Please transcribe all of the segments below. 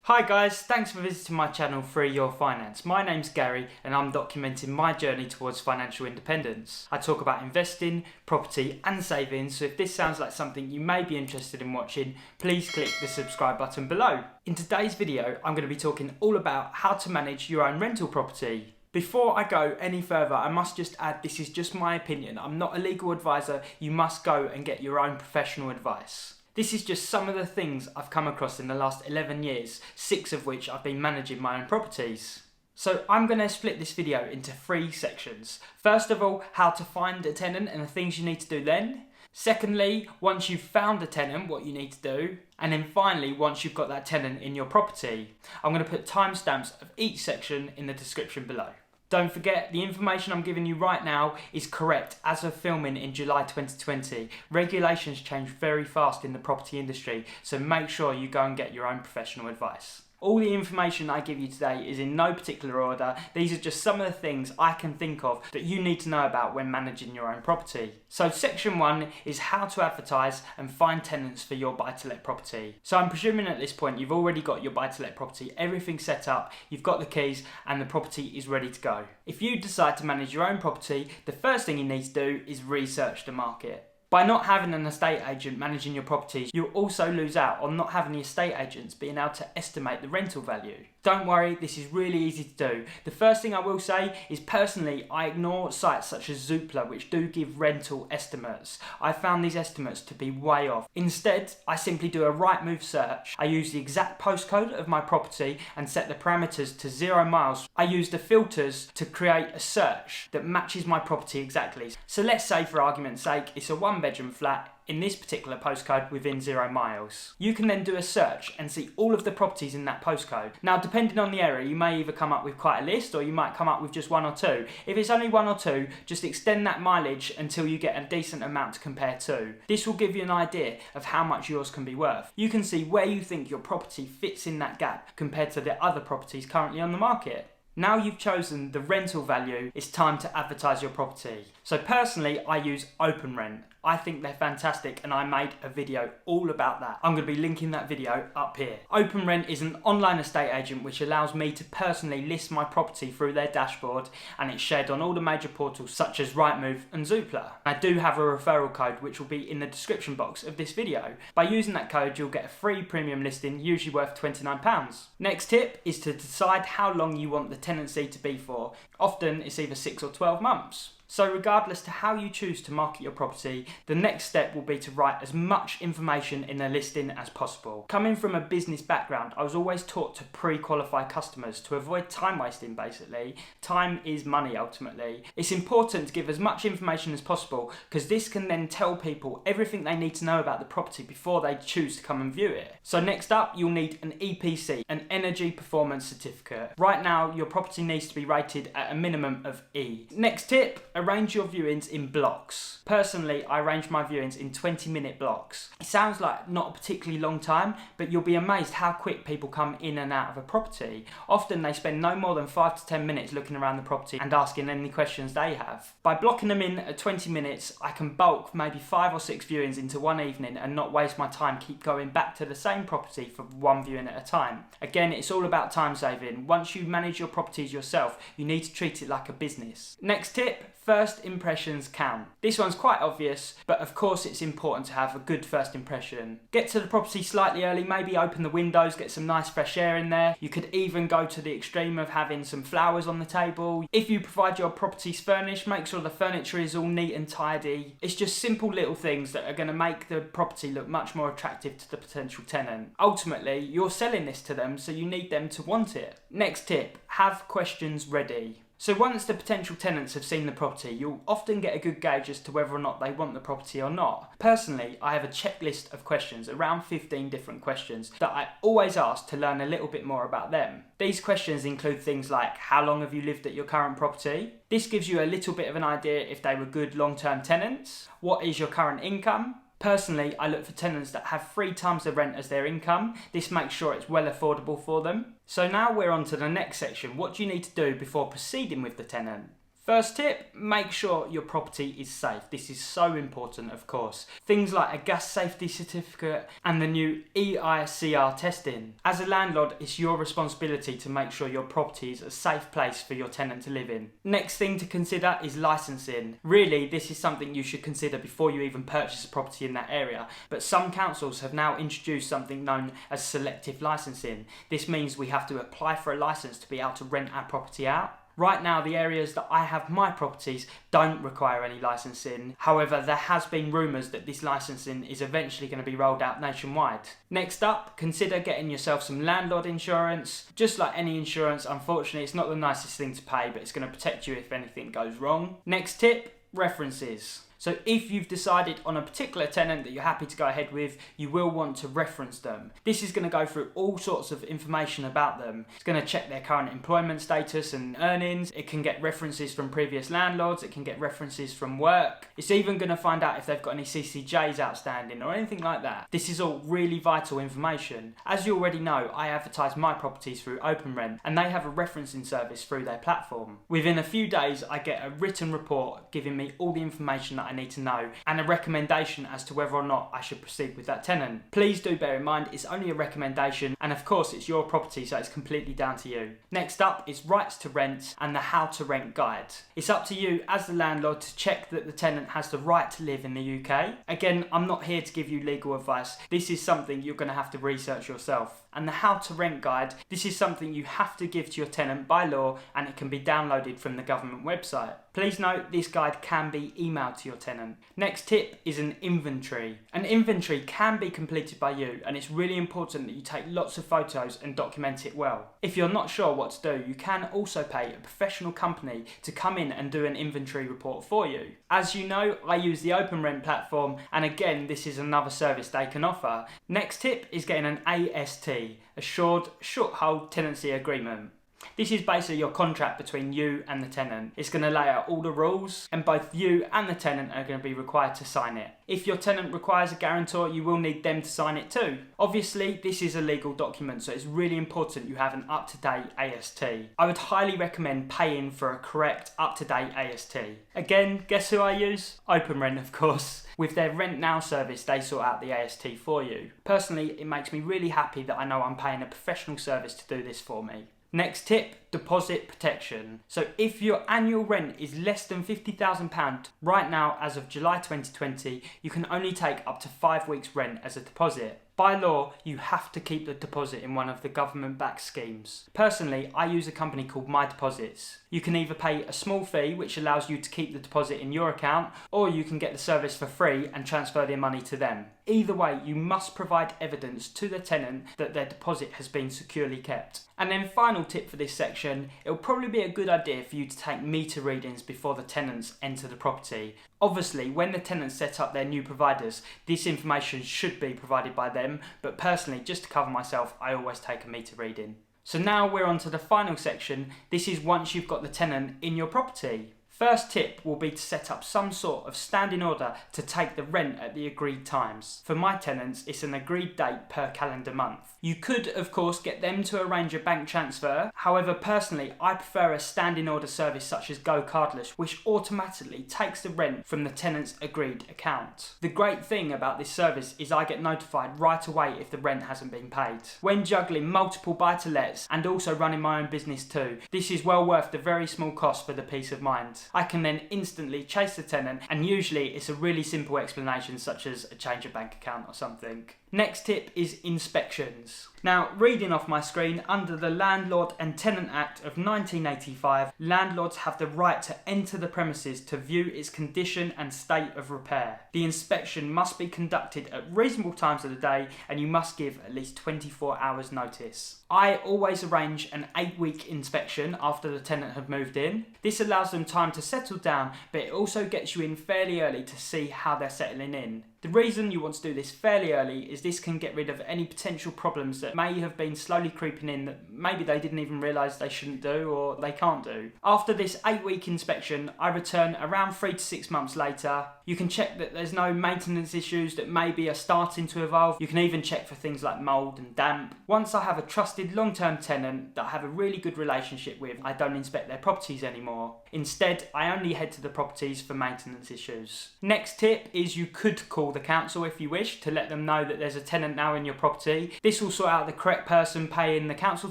Hi guys, thanks for visiting my channel Free Your Finance. My name's Gary and I'm documenting my journey towards financial independence. I talk about investing, property and savings, so if this sounds like something you may be interested in watching, please click the subscribe button below. In today's video, I'm going to be talking all about how to manage your own rental property. Before I go any further, I must just add this is just my opinion. I'm not a legal advisor, you must go and get your own professional advice. This is just some of the things I've come across in the last 11 years, 6 of which I've been managing my own properties. So I'm going to split this video into 3 sections. First of all, how to find a tenant and the things you need to do then. Secondly, once you've found a tenant, what you need to do. And then finally, once you've got that tenant in your property. I'm going to put timestamps of each section in the description below. Don't forget, the information I'm giving you right now is correct as of filming in July 2020. Regulations change very fast in the property industry, so make sure you go and get your own professional advice. All the information I give you today is in no particular order. These are just some of the things I can think of that you need to know about when managing your own property. So section 1 is how to advertise and find tenants for your buy-to-let property. So I'm presuming at this point you've already got your buy-to-let property, everything set up, you've got the keys and the property is ready to go. If you decide to manage your own property, the first thing you need to do is research the market. By not having an estate agent managing your properties, you'll also lose out on not having the estate agents being able to estimate the rental value. Don't worry, this is really easy to do. The first thing I will say is personally, I ignore sites such as Zoopla which do give rental estimates. I found these estimates to be way off. Instead, I simply do a Rightmove search. I use the exact postcode of my property and set the parameters to 0 miles. I use the filters to create a search that matches my property exactly. So let's say for argument's sake, it's a 1-bedroom flat in this particular postcode within 0 miles. You can then do a search and see all of the properties in that postcode. Now, depending on the area, you may either come up with quite a list or you might come up with just 1 or 2. If it's only 1 or 2, just extend that mileage until you get a decent amount to compare to. This will give you an idea of how much yours can be worth. You can see where you think your property fits in that gap compared to the other properties currently on the market. Now you've chosen the rental value, it's time to advertise your property. So personally, I use OpenRent. I think they're fantastic and I made a video all about that. I'm going to be linking that video up here. OpenRent is an online estate agent which allows me to personally list my property through their dashboard, and it's shared on all the major portals such as Rightmove and Zoopla. I do have a referral code which will be in the description box of this video. By using that code, you'll get a free premium listing, usually worth £29. Next tip is to decide how long you want the tenancy to be for. Often it's either 6 or 12 months. So regardless to how you choose to market your property, the next step will be to write as much information in the listing as possible. Coming from a business background, I was always taught to pre-qualify customers to avoid time wasting basically. Time is money ultimately. It's important to give as much information as possible because this can then tell people everything they need to know about the property before they choose to come and view it. So next up, you'll need an EPC, an Energy Performance Certificate. Right now, your property needs to be rated at a minimum of E. Next tip, arrange your viewings in blocks. Personally, I arrange my viewings in 20-minute blocks. It sounds like not a particularly long time, but you'll be amazed how quick people come in and out of a property. Often they spend no more than 5 to 10 minutes looking around the property and asking any questions they have. By blocking them in at 20 minutes, I can bulk maybe 5 or 6 viewings into one evening and not waste my time keep going back to the same property for one viewing at a time. Again, it's all about time saving. Once you manage your properties yourself, you need to treat it like a business. Next tip, first impressions count. This one's quite obvious, but of course it's important to have a good first impression. Get to the property slightly early, maybe open the windows, get some nice fresh air in there. You could even go to the extreme of having some flowers on the table. If you provide your properties furnished, make sure the furniture is all neat and tidy. It's just simple little things that are going to make the property look much more attractive to the potential tenant. Ultimately, you're selling this to them, so you need them to want it. Next tip, have questions ready. So once the potential tenants have seen the property, you'll often get a good gauge as to whether or not they want the property or not. Personally, I have a checklist of questions, around 15 different questions, that I always ask to learn a little bit more about them. These questions include things like, how long have you lived at your current property? This gives you a little bit of an idea if they were good long-term tenants. What is your current income? Personally, I look for tenants that have 3 times the rent as their income. This makes sure it's well affordable for them. So now we're on to the next section. What do you need to do before proceeding with the tenant? First tip, make sure your property is safe. This is so important, of course. Things like a gas safety certificate and the new EICR testing. As a landlord, it's your responsibility to make sure your property is a safe place for your tenant to live in. Next thing to consider is licensing. Really, this is something you should consider before you even purchase a property in that area, but some councils have now introduced something known as selective licensing. This means we have to apply for a license to be able to rent our property out. Right now, the areas that I have my properties don't require any licensing. However, there has been rumours that this licensing is eventually going to be rolled out nationwide. Next up, consider getting yourself some landlord insurance. Just like any insurance, unfortunately, it's not the nicest thing to pay, but it's going to protect you if anything goes wrong. Next tip, references. So if you've decided on a particular tenant that you're happy to go ahead with, you will want to reference them. This is going to go through all sorts of information about them. It's going to check their current employment status and earnings. It can get references from previous landlords. It can get references from work. It's even going to find out if they've got any CCJs outstanding or anything like that. This is all really vital information. As you already know, I advertise my properties through OpenRent and they have a referencing service through their platform. Within a few days, I get a written report giving me all the information that I need to know and a recommendation as to whether or not I should proceed with that tenant. Please do bear in mind it's only a recommendation and of course it's your property, so it's completely down to you. Next up is rights to rent and the how to rent guide. It's up to you as the landlord to check that the tenant has the right to live in the UK. Again, I'm not here to give you legal advice. This is something you're going to have to research yourself. And the how to rent guide, this is something you have to give to your tenant by law and it can be downloaded from the government website. Please note this guide can be emailed to your tenant. Next tip is an inventory. An inventory can be completed by you and it's really important that you take lots of photos and document it well. If you're not sure what to do, you can also pay a professional company to come in and do an inventory report for you. As you know, I use the OpenRent platform and again, this is another service they can offer. Next tip is getting an AST, Assured Shorthold Tenancy Agreement. This is basically your contract between you and the tenant. It's going to lay out all the rules and both you and the tenant are going to be required to sign it. If your tenant requires a guarantor, you will need them to sign it too. Obviously, this is a legal document, so it's really important you have an up-to-date AST. I would highly recommend paying for a correct up-to-date AST. Again, guess who I use? OpenRent, of course. With their Rent Now service, they sort out the AST for you. Personally, it makes me really happy that I know I'm paying a professional service to do this for me. Next tip, deposit protection. So if your annual rent is less than £50,000, right now as of July 2020, you can only take up to 5 weeks rent as a deposit. By law, you have to keep the deposit in one of the government-backed schemes. Personally, I use a company called My Deposits. You can either pay a small fee, which allows you to keep the deposit in your account, or you can get the service for free and transfer their money to them. Either way, you must provide evidence to the tenant that their deposit has been securely kept. And then final tip for this section, it'll probably be a good idea for you to take meter readings before the tenants enter the property. Obviously, when the tenants set up their new providers, this information should be provided by them, but personally, just to cover myself, I always take a meter reading. So now we're on to the final section. This is once you've got the tenant in your property. First tip will be to set up some sort of standing order to take the rent at the agreed times. For my tenants, it's an agreed date per calendar month. You could, of course, get them to arrange a bank transfer. However, personally, I prefer a standing order service such as Go Cardless, which automatically takes the rent from the tenant's agreed account. The great thing about this service is I get notified right away if the rent hasn't been paid. When juggling multiple buy-to-lets and also running my own business too, this is well worth the very small cost for the peace of mind. I can then instantly chase the tenant, and usually it's a really simple explanation such as a change of bank account or something. Next tip is inspections. Now, reading off my screen, under the Landlord and Tenant Act of 1985, landlords have the right to enter the premises to view its condition and state of repair. The inspection must be conducted at reasonable times of the day and you must give at least 24 hours notice. I always arrange an 8-week inspection after the tenant have moved in. This allows them time to settle down, but it also gets you in fairly early to see how they're settling in. The reason you want to do this fairly early is this can get rid of any potential problems that may have been slowly creeping in that maybe they didn't even realise they shouldn't do or they can't do. After this 8-week inspection, I return around 3 to 6 months later. You can check that there's no maintenance issues that maybe are starting to evolve. You can even check for things like mould and damp. Once I have a trusted long-term tenant that I have a really good relationship with, I don't inspect their properties anymore. Instead, I only head to the properties for maintenance issues. Next tip is you could call the council if you wish to let them know that there's a tenant now in your property. This will sort out the correct person paying the council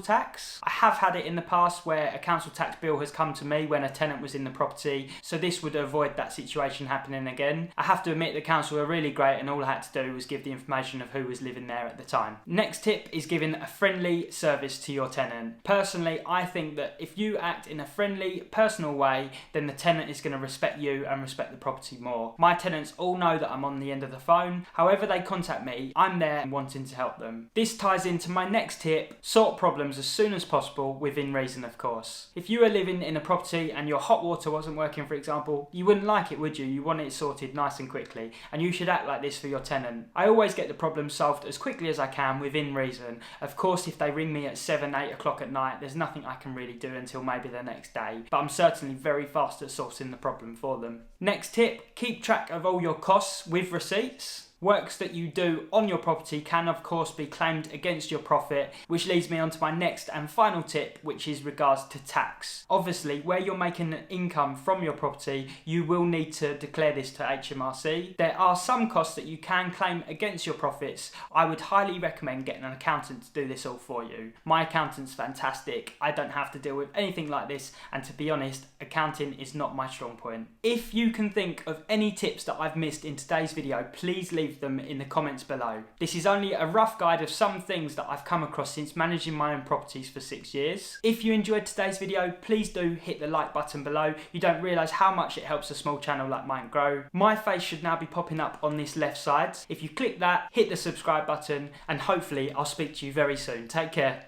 tax. I have had it in the past where a council tax bill has come to me when a tenant was in the property, so this would avoid that situation happening again. I have to admit the council are really great and all I had to do was give the information of who was living there at the time. Next tip is giving a friendly service to your tenant. Personally, I think that if you act in a friendly, personal way, then the tenant is going to respect you and respect the property more. My tenants all know that I'm on the end of the phone. However they contact me, I'm there and wanting to help them. This ties into my next tip: sort problems as soon as possible, within reason of course. If you are living in a property and your hot water wasn't working, for example, you wouldn't like it, would you? You want it sorted nice and quickly, and you should act like this for your tenant. I always get the problem solved as quickly as I can within reason. Of course, if they ring me at 7, 8 o'clock at night, there's nothing I can really do until maybe the next day, but I'm certainly very fast at sorting the problem for them. Next tip: keep track of all your costs with receipts. Works that you do on your property can of course be claimed against your profit, which leads me on to my next and final tip, which is regards to tax. Obviously, where you're making an income from your property, you will need to declare this to HMRC. There are some costs that you can claim against your profits. I would highly recommend getting an accountant to do this all for you. My accountant's fantastic. I don't have to deal with anything like this, and to be honest, accounting is not my strong point. If you can think of any tips that I've missed in today's video, please leave them in the comments below. This is only a rough guide of some things that I've come across since managing my own properties for 6 years. If you enjoyed today's video, please do hit the like button below. You don't realise how much it helps a small channel like mine grow. My face should now be popping up on this left side. If you click that, hit the subscribe button, and hopefully I'll speak to you very soon. Take care.